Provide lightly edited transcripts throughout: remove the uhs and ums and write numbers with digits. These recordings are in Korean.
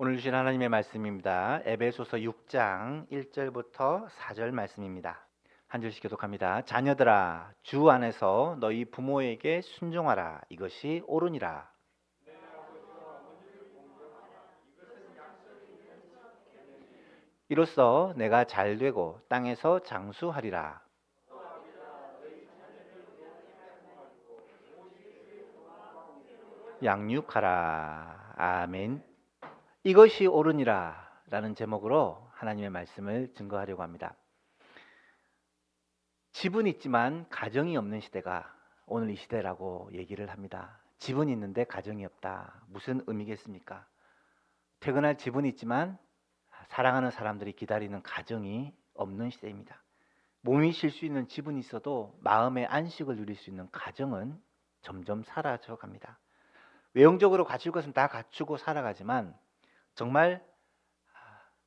오늘 주신 하나님의 말씀입니다. 에베소서 6장 1절부터 4절 말씀입니다. 한 절씩 교독합니다. 자녀들아, 주 안에서 너희 부모에게 순종하라. 이것이 옳으니라. 이로써 내가 잘되고 땅에서 장수하리라. 양육하라. 아멘. 이것이 옳으니라 라는 제목으로 하나님의 말씀을 증거하려고 합니다. 집은 있지만 가정이 없는 시대가 오늘 이 시대라고 얘기를 합니다. 집은 있는데 가정이 없다. 무슨 의미겠습니까? 퇴근할 집은 있지만 사랑하는 사람들이 기다리는 가정이 없는 시대입니다. 몸이 쉴 수 있는 집은 있어도 마음의 안식을 누릴 수 있는 가정은 점점 사라져 갑니다. 외형적으로 갖출 것은 다 갖추고 살아가지만 정말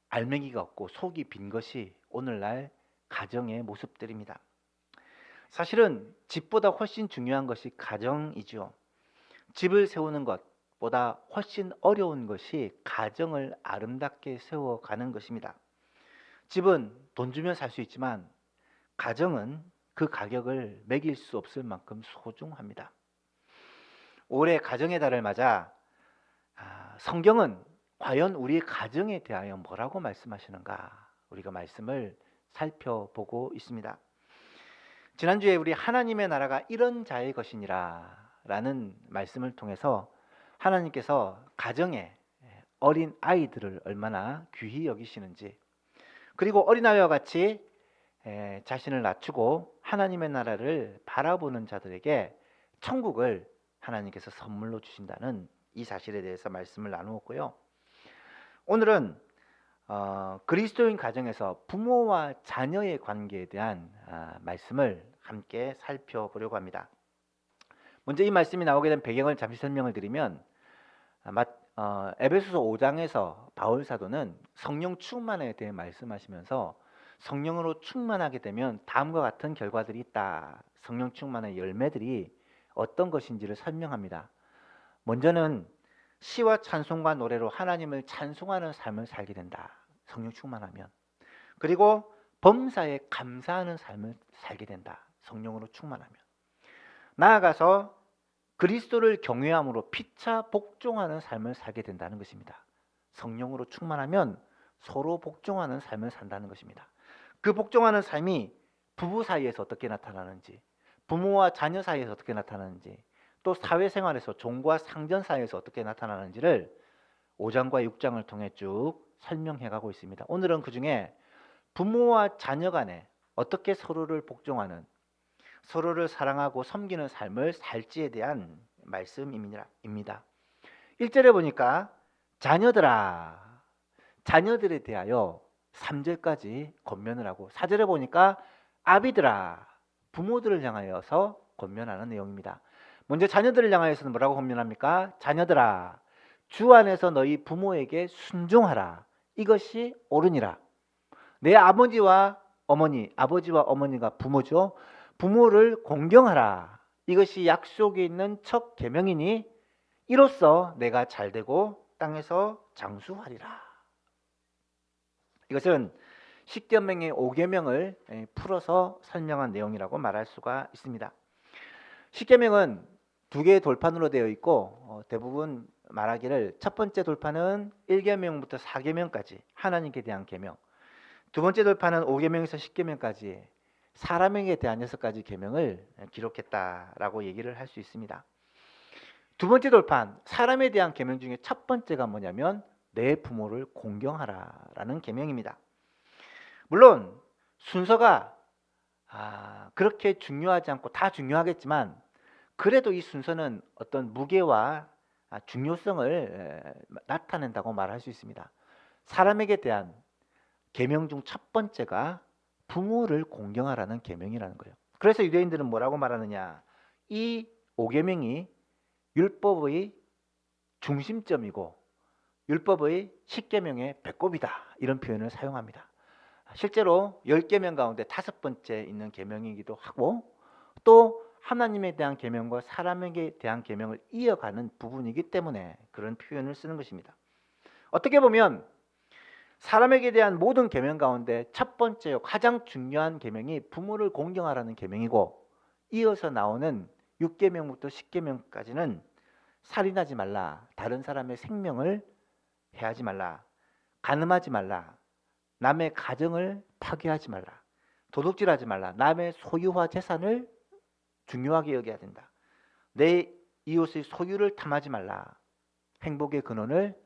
알맹이가 없고 속이 빈 것이 오늘날 가정의 모습들입니다. 사실은 집보다 훨씬 중요한 것이 가정이죠. 집을 세우는 것보다 훨씬 어려운 것이 가정을 아름답게 세워가는 것입니다. 집은 돈 주면 살 수 있지만 가정은 그 가격을 매길 수 없을 만큼 소중합니다. 올해 가정의 달을 맞아 성경은 과연 우리 가정에 대하여 뭐라고 말씀하시는가 우리가 말씀을 살펴보고 있습니다. 지난주에 우리 하나님의 나라가 이런 자의 것이니라 라는 말씀을 통해서 하나님께서 가정에 어린 아이들을 얼마나 귀히 여기시는지, 그리고 어린아이와 같이 자신을 낮추고 하나님의 나라를 바라보는 자들에게 천국을 하나님께서 선물로 주신다는 이 사실에 대해서 말씀을 나누었고요. 오늘은 그리스도인 가정에서 부모와 자녀의 관계에 대한 말씀을 함께 살펴보려고 합니다. 먼저 이 말씀이 나오게 된 배경을 잠시 설명을 드리면 에베소서 5장에서 바울 사도는 성령 충만에 대해 말씀하시면서 성령으로 충만하게 되면 다음과 같은 결과들이 있다. 성령 충만의 열매들이 어떤 것인지를 설명합니다. 먼저는 시와 찬송과 노래로 하나님을 찬송하는 삶을 살게 된다. 성령 충만하면. 그리고 범사에 감사하는 삶을 살게 된다. 성령으로 충만하면. 나아가서 그리스도를 경외함으로 피차 복종하는 삶을 살게 된다는 것입니다. 성령으로 충만하면 서로 복종하는 삶을 산다는 것입니다. 그 복종하는 삶이 부부 사이에서 어떻게 나타나는지, 부모와 자녀 사이에서 어떻게 나타나는지, 또 사회생활에서 종과 상전 사이에서 어떻게 나타나는지를 5장과 6장을 통해 쭉 설명해 가고 있습니다. 오늘은 그 중에 부모와 자녀 간에 어떻게 서로를 복종하는, 서로를 사랑하고 섬기는 삶을 살지에 대한 말씀입니다. 1절에 보니까 자녀들아, 자녀들에 대하여 3절까지 권면을 하고, 4절에 보니까 아비들아, 부모들을 향하여서 권면하는 내용입니다. 먼저 자녀들을 향하여서는 뭐라고 권면합니까? 자녀들아, 주 안에서 너희 부모에게 순종하라. 이것이 옳으니라. 내 아버지와 어머니가 부모죠. 부모를 공경하라. 이것이 약속에 있는 첫 계명이니 이로써 내가 잘되고 땅에서 장수하리라. 이것은 십계명의 5계명을 풀어서 설명한 내용이라고 말할 수가 있습니다. 십계명은 두 개의 돌판으로 되어 있고 대부분 말하기를 첫 번째 돌판은 1계명부터 4계명까지 하나님께 대한 계명, 두 번째 돌판은 5계명에서 10계명까지 사람에게 대한 6가지 계명을 기록했다라고 얘기를 할 수 있습니다. 두 번째 돌판 사람에 대한 계명 중에 첫 번째가 뭐냐면 내 부모를 공경하라라는 계명입니다. 물론 순서가 그렇게 중요하지 않고 다 중요하겠지만 그래도 이 순서는 어떤 무게와 중요성을 나타낸다고 말할 수 있습니다. 사람에게 대한 계명 중 첫 번째가 부모를 공경하라는 계명이라는 거예요. 그래서 유대인들은 뭐라고 말하느냐, 이 5계명이 율법의 중심점이고 율법의 10계명의 배꼽이다, 이런 표현을 사용합니다. 실제로 10계명 가운데 5번째 있는 계명이기도 하고 또 하나님에 대한 계명과 사람에게 대한 계명을 이어가는 부분이기 때문에 그런 표현을 쓰는 것입니다. 어떻게 보면 사람에게 대한 모든 계명 가운데 첫 번째요, 가장 중요한 계명이 부모를 공경하라는 계명이고, 이어서 나오는 6계명부터 10계명까지는 살인하지 말라, 다른 사람의 생명을 해하지 말라, 간음하지 말라, 남의 가정을 파괴하지 말라, 도둑질하지 말라, 남의 소유와 재산을 중요하게 여겨야 된다, 내 이웃의 소유를 탐하지 말라, 행복의 근원을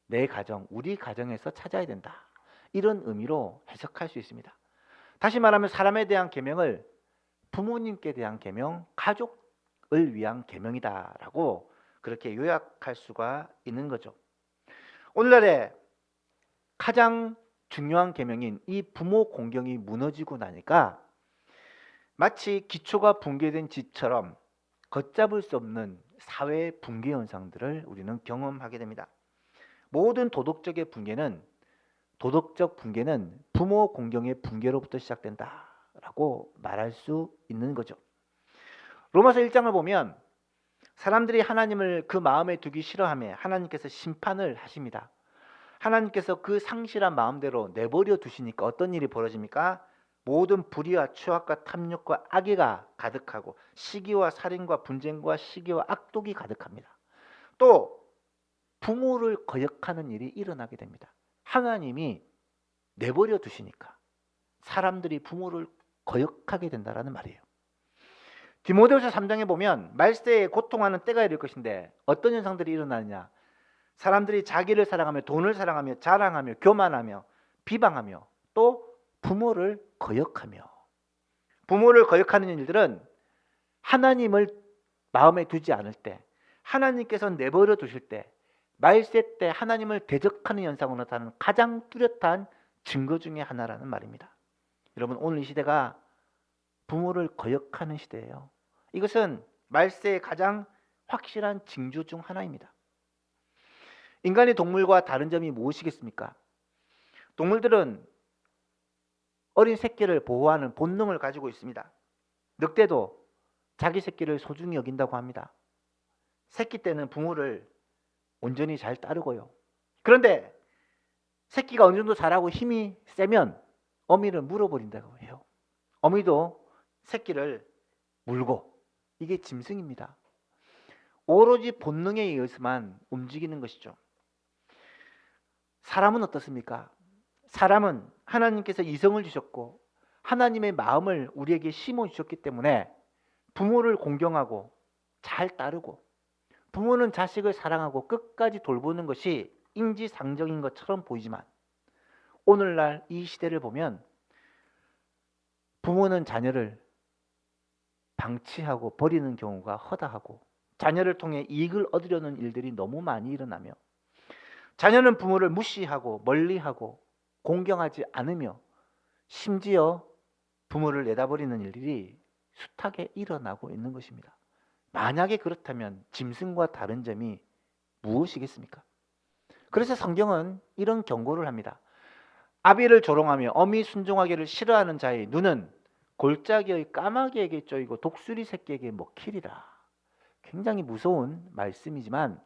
내 가정, 우리 가정에서 찾아야 된다. 이런 의미로 해석할 수 있습니다. 다시 말하면 사람에 대한 계명을 부모님께 대한 계명, 가족을 위한 계명이다라고 그렇게 요약할 수가 있는 거죠. 오늘날에 가장 중요한 계명인 이 부모 공경이 무너지고 나니까 마치 기초가 붕괴된 집처럼 걷잡을 수 없는 사회 붕괴 현상들을 우리는 경험하게 됩니다. 모든 도덕적 붕괴는 부모 공경의 붕괴로부터 시작된다라고 말할 수 있는 거죠. 로마서 1장을 보면 사람들이 하나님을 그 마음에 두기 싫어하며 하나님께서 심판을 하십니다. 하나님께서 그 상실한 마음대로 내버려 두시니까 어떤 일이 벌어집니까? 모든 불의와 추악과 탐욕과 악의가 가득하고 시기와 살인과 분쟁과 시기와 악독이 가득합니다. 또 부모를 거역하는 일이 일어나게 됩니다. 하나님이 내버려 두시니까 사람들이 부모를 거역하게 된다는 말이에요. 디모데후서 3장에 보면 말세에 고통하는 때가 이를 것인데 어떤 현상들이 일어나느냐, 사람들이 자기를 사랑하며 돈을 사랑하며 자랑하며 교만하며 비방하며 또 부모를 거역하며, 부모를 거역하는 일들은 하나님을 마음에 두지 않을 때, 하나님께서 내버려 두실 때, 말세 때 하나님을 대적하는 현상으로 나타나는 가장 뚜렷한 증거 중에 하나라는 말입니다. 여러분, 오늘 이 시대가 부모를 거역하는 시대예요. 이것은 말세의 가장 확실한 징조 중 하나입니다. 인간이 동물과 다른 점이 무엇이겠습니까? 동물들은 어린 새끼를 보호하는 본능을 가지고 있습니다. 늑대도 자기 새끼를 소중히 여긴다고 합니다. 새끼 때는 부모를 온전히 잘 따르고요. 그런데 새끼가 어느 정도 자라고 힘이 세면 어미를 물어버린다고 해요. 어미도 새끼를 물고, 이게 짐승입니다. 오로지 본능에 의해서만 움직이는 것이죠. 사람은 어떻습니까? 사람은 하나님께서 이성을 주셨고 하나님의 마음을 우리에게 심어 주셨기 때문에 부모를 공경하고 잘 따르고, 부모는 자식을 사랑하고 끝까지 돌보는 것이 인지상정인 것처럼 보이지만 오늘날 이 시대를 보면 부모는 자녀를 방치하고 버리는 경우가 허다하고, 자녀를 통해 이익을 얻으려는 일들이 너무 많이 일어나며, 자녀는 부모를 무시하고 멀리하고 공경하지 않으며 심지어 부모를 내다버리는 일들이 숱하게 일어나고 있는 것입니다. 만약에 그렇다면 짐승과 다른 점이 무엇이겠습니까? 그래서 성경은 이런 경고를 합니다. 아비를 조롱하며 어미 순종하기를 싫어하는 자의 눈은 골짜기의 까마귀에게 쪼이고 독수리 새끼에게 먹히리라. 굉장히 무서운 말씀이지만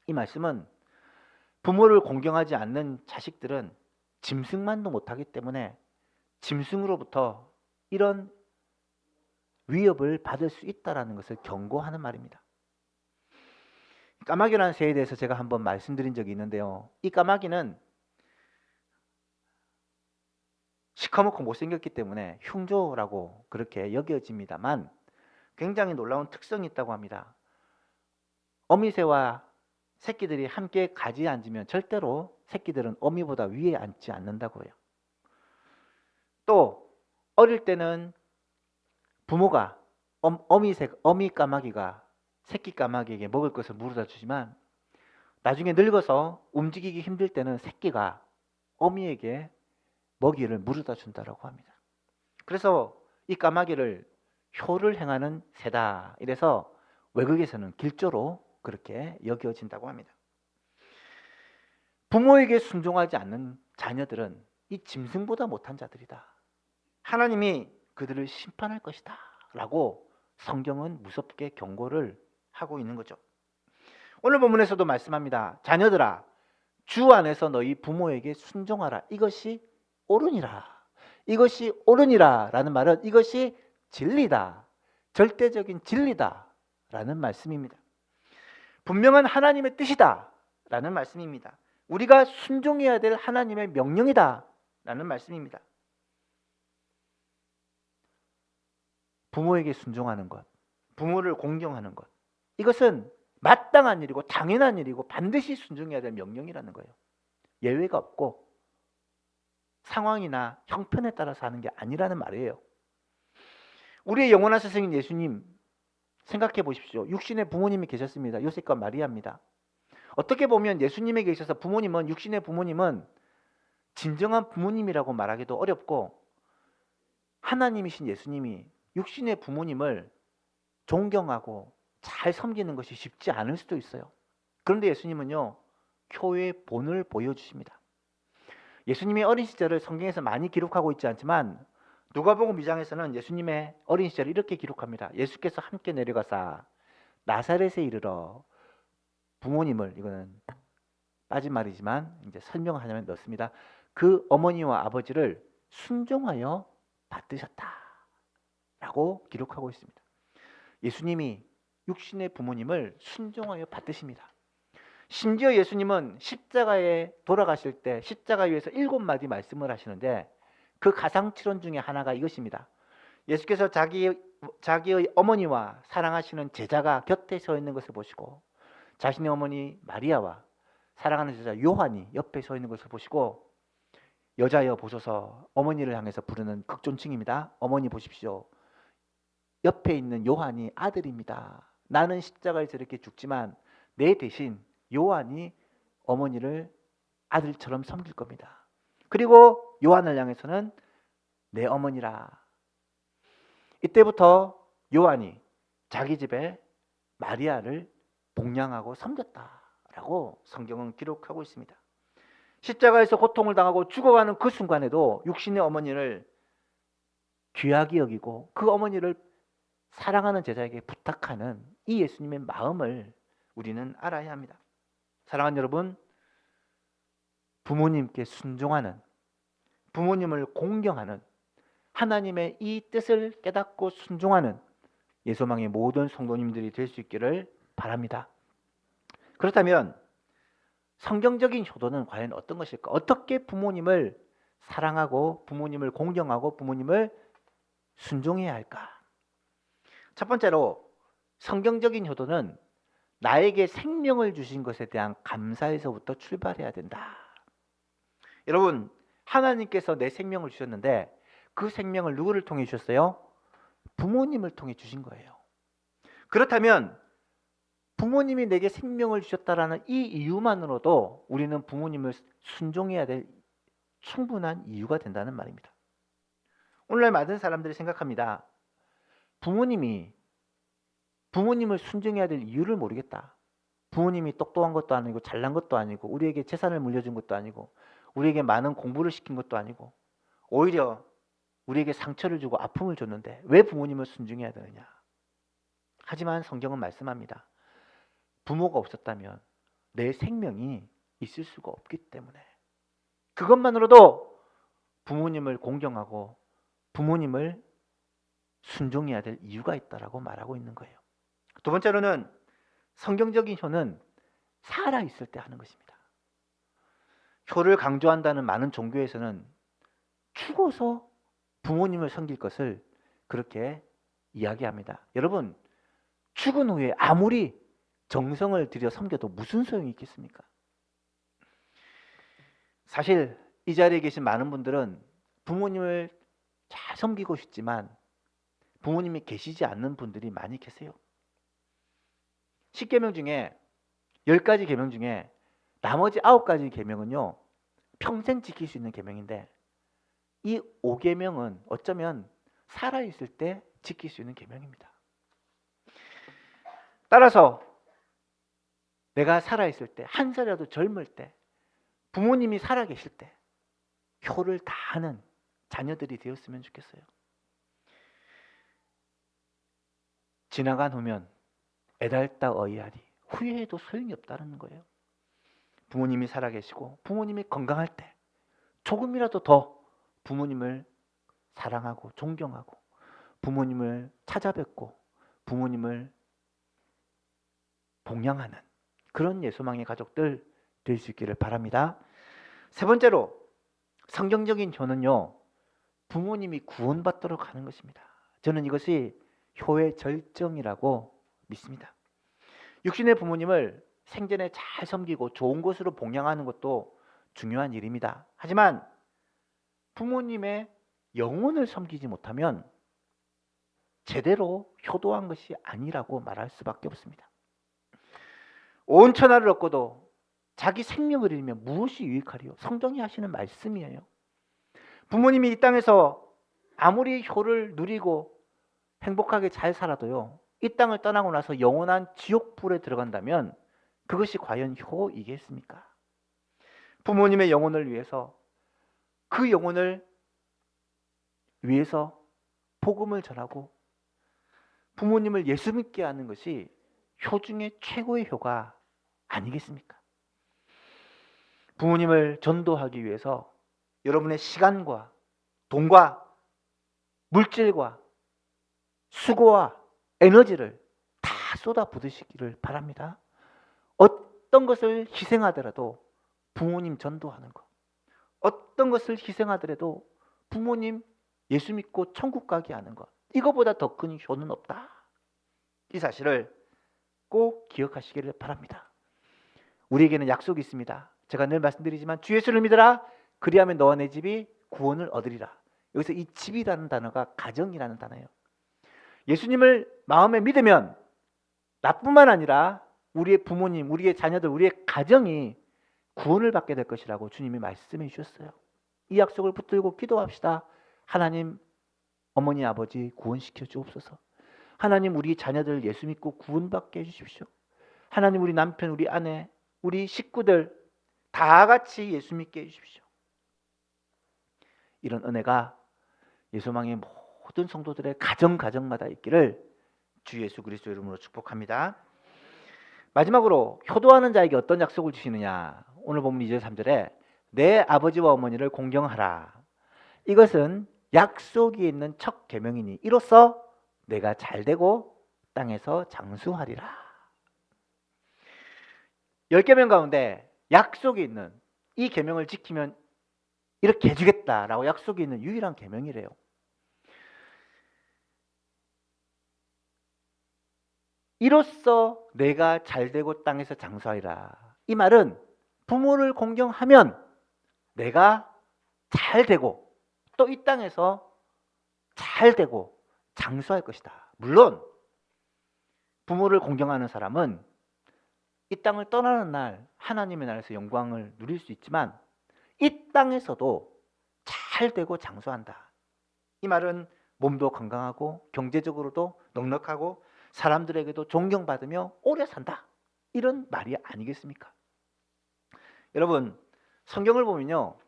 이 말씀은 부모를 공경하지 않는 자식들은 짐승만도 못하기 때문에 짐승으로부터 이런 위협을 받을 수 있다는 것을 경고하는 말입니다. 까마귀라는 새에 대해서 제가 한번 말씀드린 적이 있는데요. 이 까마귀는 시커멓고 못생겼기 때문에 흉조라고 그렇게 여겨집니다만 굉장히 놀라운 특성이 있다고 합니다. 어미새와 새끼들이 함께 가지에 앉으면 절대로 새끼들은 어미보다 위에 앉지 않는다고 해요. 또 어릴 때는 부모가 어미 까마귀가 새끼 까마귀에게 먹을 것을 물어다 주지만 나중에 늙어서 움직이기 힘들 때는 새끼가 어미에게 먹이를 물어다 준다라고 합니다. 그래서 이 까마귀를 효를 행하는 새다, 이래서 외국에서는 길조로 그렇게 여겨진다고 합니다. 부모에게 순종하지 않는 자녀들은 이 짐승보다 못한 자들이다, 하나님이 그들을 심판할 것이다 라고 성경은 무섭게 경고를 하고 있는 거죠. 오늘 본문에서도 말씀합니다. 자녀들아, 주 안에서 너희 부모에게 순종하라. 이것이 옳으니라. 이것이 옳으니라 라는 말은 이것이 진리다. 절대적인 진리다 라는 말씀입니다. 분명한 하나님의 뜻이다 라는 말씀입니다. 우리가 순종해야 될 하나님의 명령이다 라는 말씀입니다. 부모에게 순종하는 것, 부모를 공경하는 것, 이것은 마땅한 일이고 당연한 일이고 반드시 순종해야 될 명령이라는 거예요. 예외가 없고 상황이나 형편에 따라서 하는 게 아니라는 말이에요. 우리의 영원한 스승인 예수님 생각해 보십시오. 육신의 부모님이 계셨습니다. 요셉과 마리아입니다. 어떻게 보면 예수님에게 있어서 부모님은, 육신의 부모님은 진정한 부모님이라고 말하기도 어렵고, 하나님이신 예수님이 육신의 부모님을 존경하고 잘 섬기는 것이 쉽지 않을 수도 있어요. 그런데 예수님은요, 교회의 본을 보여주십니다. 예수님의 어린 시절을 성경에서 많이 기록하고 있지 않지만 누가복음 2장에서는 예수님의 어린 시절을 이렇게 기록합니다. 예수께서 함께 내려가사 나사렛에 이르러 부모님을, 이거는 빠진 말이지만 이제 설명하자면 넣습니다. 그 어머니와 아버지를 순종하여 받으셨다라고 기록하고 있습니다. 예수님이 육신의 부모님을 순종하여 받으십니다. 심지어 예수님은 십자가에 돌아가실 때 십자가 위에서 7마디 말씀을 하시는데 그 가상칠언 중에 하나가 이것입니다. 예수께서 자기의 어머니와 사랑하시는 제자가 곁에 서 있는 것을 보시고, 자신의 어머니 마리아와 사랑하는 제자 요한이 옆에 서 있는 것을 보시고, 여자여 보소서, 어머니를 향해서 부르는 극존칭입니다. 어머니 보십시오. 옆에 있는 요한이 아들입니다. 나는 십자가에서 이렇게 죽지만 내 대신 요한이 어머니를 아들처럼 섬길 겁니다. 그리고 요한을 향해서는 내 어머니라. 이때부터 요한이 자기 집에 마리아를 복양하고 섬겼다라고 성경은 기록하고 있습니다. 십자가에서 고통을 당하고 죽어가는 그 순간에도 육신의 어머니를 귀하게 여기고 그 어머니를 사랑하는 제자에게 부탁하는 이 예수님의 마음을 우리는 알아야 합니다. 사랑하는 여러분, 부모님께 순종하는, 부모님을 공경하는, 하나님의 이 뜻을 깨닫고 순종하는 예소망의 모든 성도님들이 될 수 있기를 바랍니다. 그렇다면 성경적인 효도는 과연 어떤 것일까? 어떻게 부모님을 사랑하고 부모님을 공경하고 부모님을 순종해야 할까? 첫 번째로, 성경적인 효도는 나에게 생명을 주신 것에 대한 감사에서부터 출발해야 된다. 여러분, 하나님께서 내 생명을 주셨는데 그 생명을 누구를 통해 주셨어요? 부모님을 통해 주신 거예요. 그렇다면 부모님이 내게 생명을 주셨다라는 이 이유만으로도 우리는 부모님을 순종해야 될 충분한 이유가 된다는 말입니다. 오늘날 많은 사람들이 생각합니다. 부모님을 순종해야 될 이유를 모르겠다. 부모님이 똑똑한 것도 아니고 잘난 것도 아니고 우리에게 재산을 물려준 것도 아니고 우리에게 많은 공부를 시킨 것도 아니고 오히려 우리에게 상처를 주고 아픔을 줬는데 왜 부모님을 순종해야 되느냐. 하지만 성경은 말씀합니다. 부모가 없었다면 내 생명이 있을 수가 없기 때문에 그것만으로도 부모님을 공경하고 부모님을 순종해야 될 이유가 있다라고 말하고 있는 거예요. 두 번째로는 성경적인 효는 살아있을 때 하는 것입니다. 효를 강조한다는 많은 종교에서는 죽어서 부모님을 섬길 것을 그렇게 이야기합니다. 여러분, 죽은 후에 아무리 정성을 들여 섬겨도 무슨 소용이 있겠습니까? 사실 이 자리에 계신 많은 분들은 부모님을 잘 섬기고 싶지만 부모님이 계시지 않는 분들이 많이 계세요. 10계명 중에 10가지 계명 중에 나머지 9가지 계명은요 평생 지킬 수 있는 계명인데 이 5계명은 어쩌면 살아있을 때 지킬 수 있는 계명입니다. 따라서 내가 살아있을 때, 한 살이라도 젊을 때, 부모님이 살아계실 때 효를 다하는 자녀들이 되었으면 좋겠어요. 지나간 후면 애달다 어이하리, 후회해도 소용이 없다는 거예요. 부모님이 살아계시고 부모님이 건강할 때 조금이라도 더 부모님을 사랑하고 존경하고 부모님을 찾아뵙고 부모님을 봉양하는 그런 예수망의 가족들 될 수 있기를 바랍니다. 세 번째로 성경적인 효는요, 부모님이 구원받도록 하는 것입니다. 저는 이것이 효의 절정이라고 믿습니다. 육신의 부모님을 생전에 잘 섬기고 좋은 곳으로 봉양하는 것도 중요한 일입니다. 하지만 부모님의 영혼을 섬기지 못하면 제대로 효도한 것이 아니라고 말할 수밖에 없습니다. 온 천하를 얻고도 자기 생명을 잃으면 무엇이 유익하리요? 성경이 하시는 말씀이에요. 부모님이 이 땅에서 아무리 효를 누리고 행복하게 잘 살아도요, 이 땅을 떠나고 나서 영원한 지옥불에 들어간다면 그것이 과연 효이겠습니까? 부모님의 영혼을 위해서, 그 영혼을 위해서 복음을 전하고 부모님을 예수 믿게 하는 것이 효 중에 최고의 효가 아니겠습니까? 부모님을 전도하기 위해서 여러분의 시간과 돈과 물질과 수고와 에너지를 다 쏟아부으시기를 바랍니다. 어떤 것을 희생하더라도 부모님 전도하는 것, 어떤 것을 희생하더라도 부모님 예수 믿고 천국 가게 하는 것, 이거보다 더 큰 효는 없다. 이 사실을 꼭 기억하시기를 바랍니다. 우리에게는 약속이 있습니다. 제가 늘 말씀드리지만 주 예수를 믿어라. 그리하면 너와 내 집이 구원을 얻으리라. 여기서 이 집이라는 단어가 가정이라는 단어예요. 예수님을 마음에 믿으면 나뿐만 아니라 우리의 부모님, 우리의 자녀들, 우리의 가정이 구원을 받게 될 것이라고 주님이 말씀해 주셨어요. 이 약속을 붙들고 기도합시다. 하나님, 어머니, 아버지 구원시켜 주옵소서. 하나님, 우리 자녀들 예수 믿고 구원받게 해주십시오. 하나님, 우리 남편, 우리 아내, 우리 식구들 다 같이 예수 믿게 해주십시오. 이런 은혜가 예수망의 모든 성도들의 가정마다 있기를 주 예수 그리스도 이름으로 축복합니다. 마지막으로 효도하는 자에게 어떤 약속을 주시느냐. 오늘 본문 2절 3절에 내 아버지와 어머니를 공경하라. 이것은 약속이 있는 첫 계명이니 이로써 내가 잘되고 땅에서 장수하리라. 10계명 가운데 약속이 있는 이 계명을 지키면 이렇게 해주겠다라고 약속이 있는 유일한 계명이래요. 이로써 내가 잘되고 땅에서 장수하리라. 이 말은 부모를 공경하면 내가 잘되고 또 이 땅에서 잘되고 장수할 것이다. 물론 부모를 공경하는 사람은 이 땅을 떠나는 날 하나님의 나라에서 영광을 누릴 수 있지만 이 땅에서도 잘되고 장수한다. 이 말은 몸도 건강하고 경제적으로도 넉넉하고 사람들에게도 존경받으며 오래 산다. 이런 말이 아니겠습니까? 여러분, 성경을 보면요,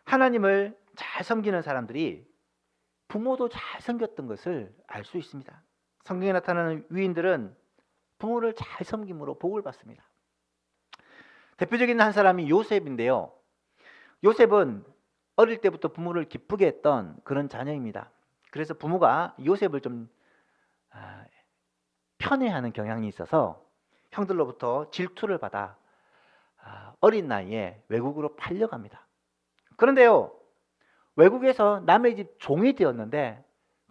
하나님을 잘 섬기는 사람들이 부모도 잘 섬겼던 것을 알 수 있습니다. 성경에 나타나는 위인들은 부모를 잘 섬김으로 복을 받습니다. 대표적인 한 사람이 요셉인데요. 요셉은 어릴 때부터 부모를 기쁘게 했던 그런 자녀입니다. 그래서 부모가 요셉을 좀 편애하는 경향이 있어서 형들로부터 질투를 받아 어린 나이에 외국으로 팔려갑니다. 그런데요, 외국에서 남의 집 종이 되었는데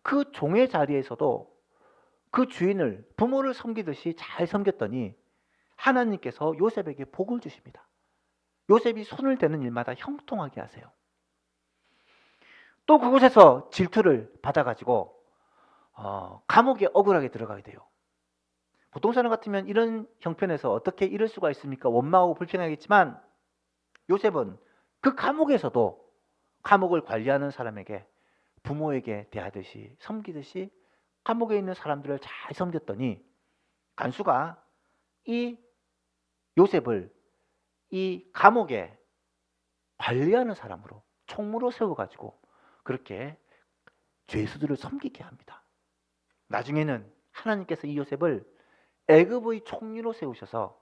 그 종의 자리에서도 그 주인을 부모를 섬기듯이 잘 섬겼더니 하나님께서 요셉에게 복을 주십니다. 요셉이 손을 대는 일마다 형통하게 하세요. 또 그곳에서 질투를 받아가지고 감옥에 억울하게 들어가게 돼요. 보통 사람 같으면 이런 형편에서 어떻게 이럴 수가 있습니까? 원망하고 불평하겠지만 요셉은 그 감옥에서도 감옥을 관리하는 사람에게 부모에게 대하듯이 섬기듯이 감옥에 있는 사람들을 잘 섬겼더니 간수가 이 요셉을 이 감옥에 관리하는 사람으로 총무로 세워가지고 그렇게 죄수들을 섬기게 합니다. 나중에는 하나님께서 이 요셉을 애굽의 총리로 세우셔서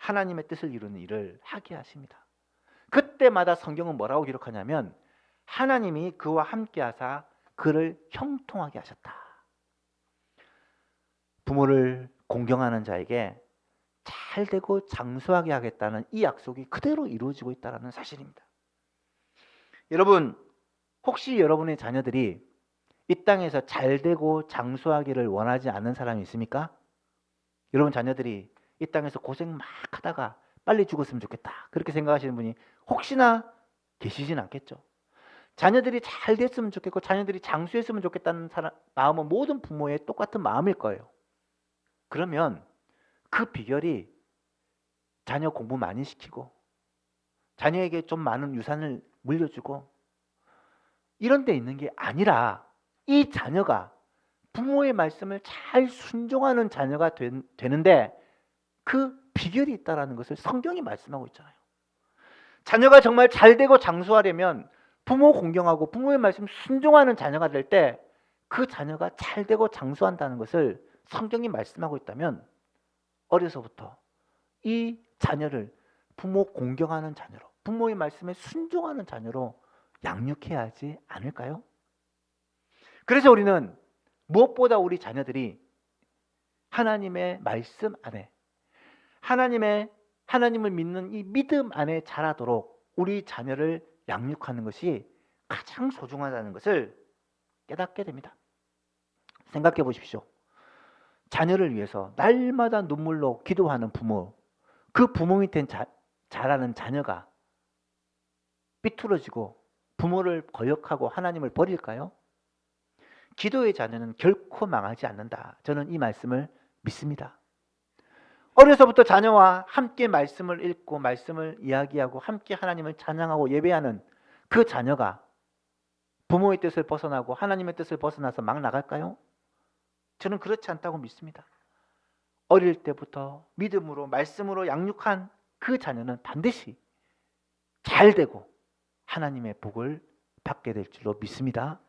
하나님의 뜻을 이루는 일을 하게 하십니다. 그때마다 성경은 뭐라고 기록하냐면 하나님이 그와 함께 하사 그를 형통하게 하셨다. 부모를 공경하는 자에게 잘되고 장수하게 하겠다는 이 약속이 그대로 이루어지고 있다는 사실입니다. 여러분, 혹시 여러분의 자녀들이 이 땅에서 잘되고 장수하기를 원하지 않는 사람이 있습니까? 여러분 자녀들이 이 땅에서 고생 막 하다가 빨리 죽었으면 좋겠다, 그렇게 생각하시는 분이 혹시나 계시진 않겠죠. 자녀들이 잘 됐으면 좋겠고 자녀들이 장수했으면 좋겠다는 마음은 모든 부모의 똑같은 마음일 거예요. 그러면 그 비결이 자녀 공부 많이 시키고 자녀에게 좀 많은 유산을 물려주고 이런 데 있는 게 아니라 이 자녀가 부모의 말씀을 잘 순종하는 자녀가 되는데 그 비결이 있다는 것을 성경이 말씀하고 있잖아요. 자녀가 정말 잘되고 장수하려면 부모 공경하고 부모의 말씀 순종하는 자녀가 될 때 그 자녀가 잘되고 장수한다는 것을 성경이 말씀하고 있다면 어려서부터 이 자녀를 부모 공경하는 자녀로, 부모의 말씀에 순종하는 자녀로 양육해야 하지 않을까요? 그래서 우리는 무엇보다 우리 자녀들이 하나님의 말씀 안에, 하나님을 믿는 이 믿음 안에 자라도록 우리 자녀를 양육하는 것이 가장 소중하다는 것을 깨닫게 됩니다. 생각해 보십시오. 자녀를 위해서 날마다 눈물로 기도하는 부모, 그 부모 밑에 자라는 자녀가 삐뚤어지고 부모를 거역하고 하나님을 버릴까요? 기도의 자녀는 결코 망하지 않는다. 저는 이 말씀을 믿습니다. 어려서부터 자녀와 함께 말씀을 읽고 말씀을 이야기하고 함께 하나님을 찬양하고 예배하는 그 자녀가 부모의 뜻을 벗어나고 하나님의 뜻을 벗어나서 막 나갈까요? 저는 그렇지 않다고 믿습니다. 어릴 때부터 믿음으로 말씀으로 양육한 그 자녀는 반드시 잘 되고 하나님의 복을 받게 될 줄로 믿습니다.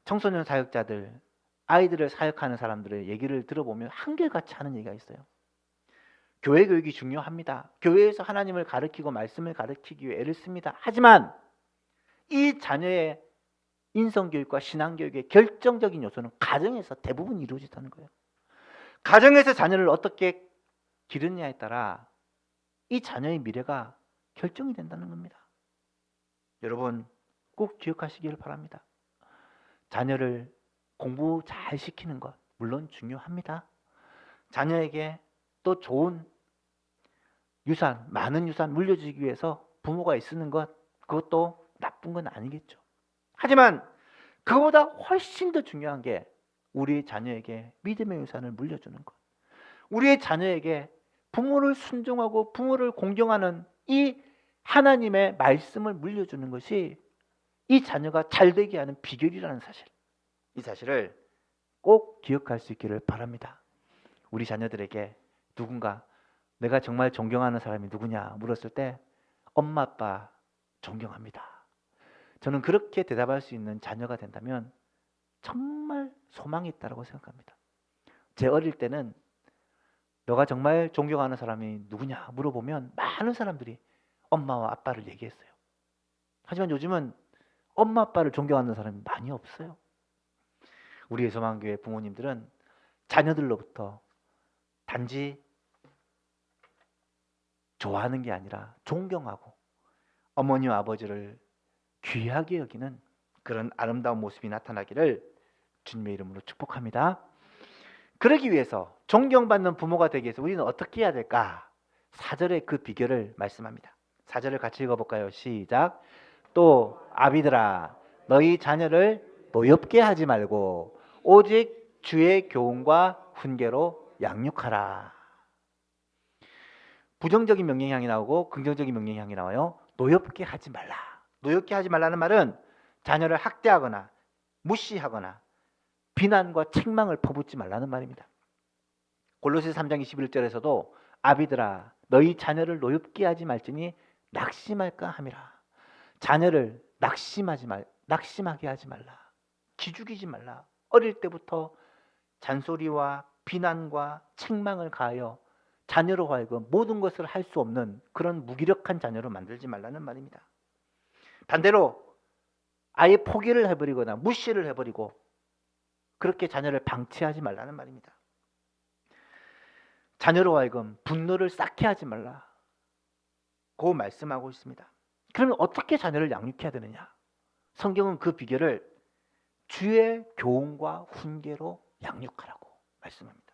청소년 사역자들, 아이들을 사역하는 사람들의 얘기를 들어보면 한결같이 하는 얘기가 있어요. 교회 교육이 중요합니다. 교회에서 하나님을 가르치고 말씀을 가르치기 위해 애를 씁니다. 하지만 이 자녀의 인성교육과 신앙교육의 결정적인 요소는 가정에서 대부분 이루어진다는 거예요. 가정에서 자녀를 어떻게 기르느냐에 따라 이 자녀의 미래가 결정이 된다는 겁니다. 여러분 꼭 기억하시기를 바랍니다. 자녀를 공부 잘 시키는 것 물론 중요합니다. 자녀에게 또 좋은 유산, 많은 유산 물려주기 위해서 부모가 애쓰는 것, 그것도 나쁜 건 아니겠죠. 하지만 그보다 훨씬 더 중요한 게 우리 자녀에게 믿음의 유산을 물려주는 것, 우리의 자녀에게 부모를 순종하고 부모를 공경하는 이 하나님의 말씀을 물려주는 것이 이 자녀가 잘되게 하는 비결이라는 사실, 이 사실을 꼭 기억할 수 있기를 바랍니다. 우리 자녀들에게 누군가 내가 정말 존경하는 사람이 누구냐 물었을 때 엄마 아빠 존경합니다. 저는 그렇게 대답할 수 있는 자녀가 된다면 정말 소망이 있다고 생각합니다. 제 어릴 때는 너가 정말 존경하는 사람이 누구냐 물어보면 많은 사람들이 엄마와 아빠를 얘기했어요. 하지만 요즘은 엄마 아빠를 존경하는 사람이 많이 없어요. 우리의 소망교회 부모님들은 자녀들로부터 단지 좋아하는 게 아니라 존경하고 어머니와 아버지를 귀하게 여기는 그런 아름다운 모습이 나타나기를 주님의 이름으로 축복합니다. 그러기 위해서 존경받는 부모가 되기 위해서 우리는 어떻게 해야 될까? 4절의 그 비결을 말씀합니다. 4절을 같이 읽어볼까요? 시작. 또 아비들아 너희 자녀를 노엽게 하지 말고 오직 주의 교훈과 훈계로 양육하라. 부정적인 명령향이 나오고 긍정적인 명령향이 나와요. 노엽게 하지 말라. 노엽게 하지 말라는 말은 자녀를 학대하거나 무시하거나 비난과 책망을 퍼붓지 말라는 말입니다. 골로새 3장 21절에서도 아비들아 너희 자녀를 노엽게 하지 말지니 낙심할까 함이라. 자녀를 낙심하게 하지 말라. 기죽이지 말라. 어릴 때부터 잔소리와 비난과 책망을 가하여 자녀로 하여금 모든 것을 할 수 없는 그런 무기력한 자녀로 만들지 말라는 말입니다. 반대로 아예 포기를 해버리거나 무시를 해버리고 그렇게 자녀를 방치하지 말라는 말입니다. 자녀로 하여금 분노를 쌓게 하지 말라. 고 말씀하고 있습니다. 그러면 어떻게 자녀를 양육해야 되느냐? 성경은 그 비결을 주의 교훈과 훈계로 양육하라고 말씀합니다.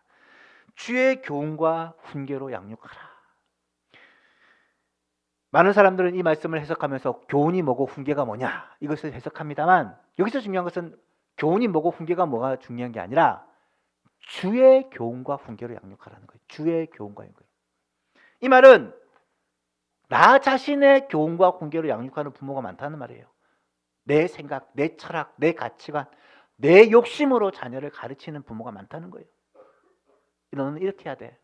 주의 교훈과 훈계로 양육하라. 많은 사람들은 이 말씀을 해석하면서 교훈이 뭐고 훈계가 뭐냐 이것을 해석합니다만 여기서 중요한 것은 교훈이 뭐고 훈계가 뭐가 중요한 게 아니라 주의 교훈과 훈계로 양육하라는 거예요. 주의 교훈과 훈계. 이 말은 나 자신의 교훈과 훈계로 양육하는 부모가 많다는 말이에요. 내 생각, 내 철학, 내 가치관, 내 욕심으로 자녀를 가르치는 부모가 많다는 거예요. 너는 이렇게 해야 돼.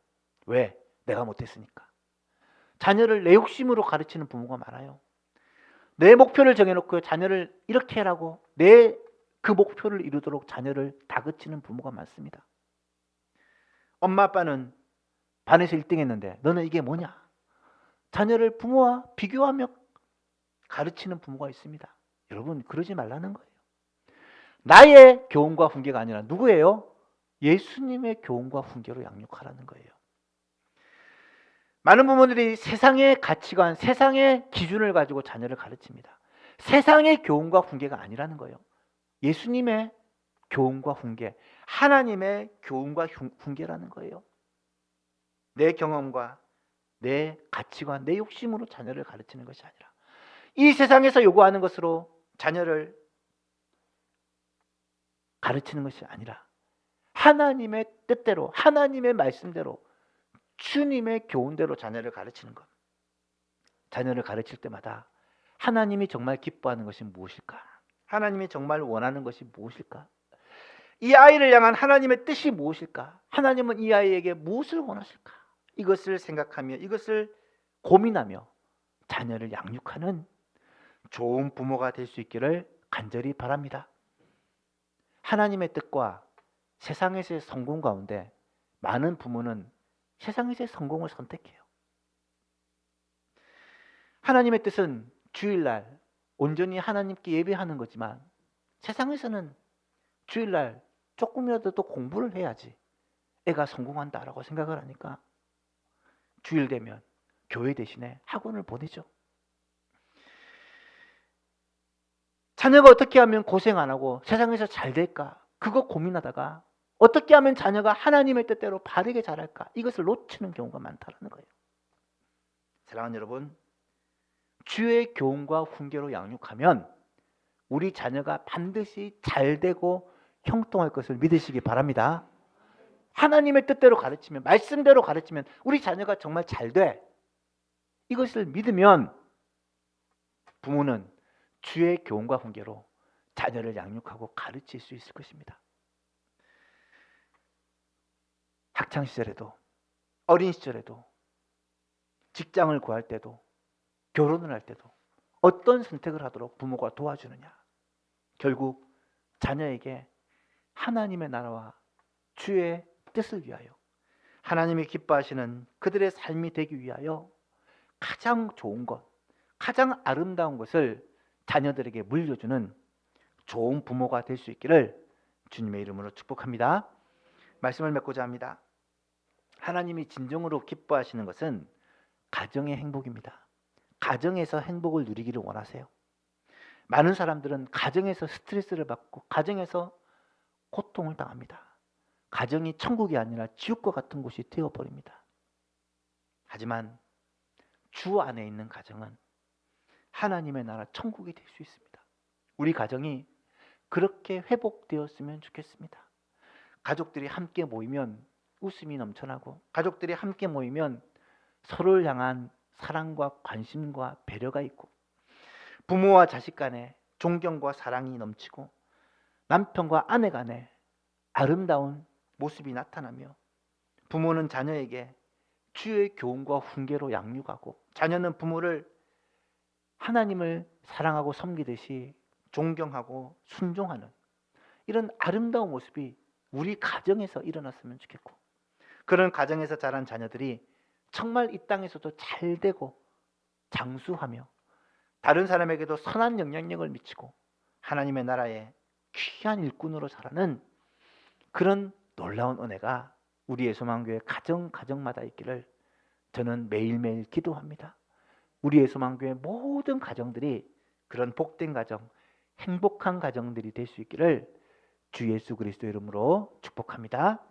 왜? 내가 못했으니까. 자녀를 내 욕심으로 가르치는 부모가 많아요. 내 목표를 정해놓고 자녀를 이렇게 하라고 내 그 목표를 이루도록 자녀를 다그치는 부모가 많습니다. 엄마 아빠는 반에서 1등 했는데 너는 이게 뭐냐? 자녀를 부모와 비교하며 가르치는 부모가 있습니다. 여러분 그러지 말라는 거예요. 나의 교훈과 훈계가 아니라 누구예요? 예수님의 교훈과 훈계로 양육하라는 거예요. 많은 부모들이 세상의 가치관, 세상의 기준을 가지고 자녀를 가르칩니다. 세상의 교훈과 훈계가 아니라는 거예요. 예수님의 교훈과 훈계, 하나님의 교훈과 훈계라는 거예요. 내 경험과 내 가치관, 내 욕심으로 자녀를 가르치는 것이 아니라 이 세상에서 요구하는 것으로 자녀를 가르치는 것이 아니라 하나님의 뜻대로, 하나님의 말씀대로, 주님의 교훈대로 자녀를 가르치는 것. 자녀를 가르칠 때마다 하나님이 정말 기뻐하는 것이 무엇일까? 하나님이 정말 원하는 것이 무엇일까? 이 아이를 향한 하나님의 뜻이 무엇일까? 하나님은 이 아이에게 무엇을 원하실까? 이것을 생각하며 이것을 고민하며 자녀를 양육하는 좋은 부모가 될 수 있기를 간절히 바랍니다. 하나님의 뜻과 세상에서의 성공 가운데 많은 부모는 세상에서의 성공을 선택해요. 하나님의 뜻은 주일날 온전히 하나님께 예배하는 거지만 세상에서는 주일날 조금이라도 더 공부를 해야지 애가 성공한다라고 생각을 하니까 주일 되면 교회 대신에 학원을 보내죠. 자녀가 어떻게 하면 고생 안 하고 세상에서 잘 될까? 그거 고민하다가 어떻게 하면 자녀가 하나님의 뜻대로 바르게 자랄까? 이것을 놓치는 경우가 많다는 거예요. 사랑하는 여러분, 주의 교훈과 훈계로 양육하면 우리 자녀가 반드시 잘 되고 형통할 것을 믿으시기 바랍니다. 하나님의 뜻대로 가르치면, 말씀대로 가르치면 우리 자녀가 정말 잘 돼. 이것을 믿으면 부모는 주의 교훈과 훈계로 자녀를 양육하고 가르칠 수 있을 것입니다. 학창 시절에도, 어린 시절에도, 직장을 구할 때도, 결혼을 할 때도 어떤 선택을 하도록 부모가 도와주느냐? 결국 자녀에게 하나님의 나라와 주의 뜻을 위하여, 하나님이 기뻐하시는 그들의 삶이 되기 위하여 가장 좋은 것, 가장 아름다운 것을 자녀들에게 물려주는 좋은 부모가 될 수 있기를 주님의 이름으로 축복합니다. 말씀을 맺고자 합니다. 하나님이 진정으로 기뻐하시는 것은 가정의 행복입니다. 가정에서 행복을 누리기를 원하세요. 많은 사람들은 가정에서 스트레스를 받고 가정에서 고통을 당합니다. 가정이 천국이 아니라 지옥과 같은 곳이 되어버립니다. 하지만 주 안에 있는 가정은 하나님의 나라 천국이 될 수 있습니다. 우리 가정이 그렇게 회복되었으면 좋겠습니다. 가족들이 함께 모이면 웃음이 넘쳐나고 가족들이 함께 모이면 서로를 향한 사랑과 관심과 배려가 있고 부모와 자식 간에 존경과 사랑이 넘치고 남편과 아내 간에 아름다운 모습이 나타나며 부모는 자녀에게 주의 교훈과 훈계로 양육하고 자녀는 부모를 하나님을 사랑하고 섬기듯이 존경하고 순종하는 이런 아름다운 모습이 우리 가정에서 일어났으면 좋겠고 그런 가정에서 자란 자녀들이 정말 이 땅에서도 잘 되고 장수하며 다른 사람에게도 선한 영향력을 미치고 하나님의 나라의 귀한 일꾼으로 자라는 그런 놀라운 은혜가 우리의 소망교회 가정마다 있기를 저는 매일매일 기도합니다. 우리의 소망교회 모든 가정들이 그런 복된 가정, 행복한 가정들이 될 수 있기를 주 예수 그리스도 이름으로 축복합니다.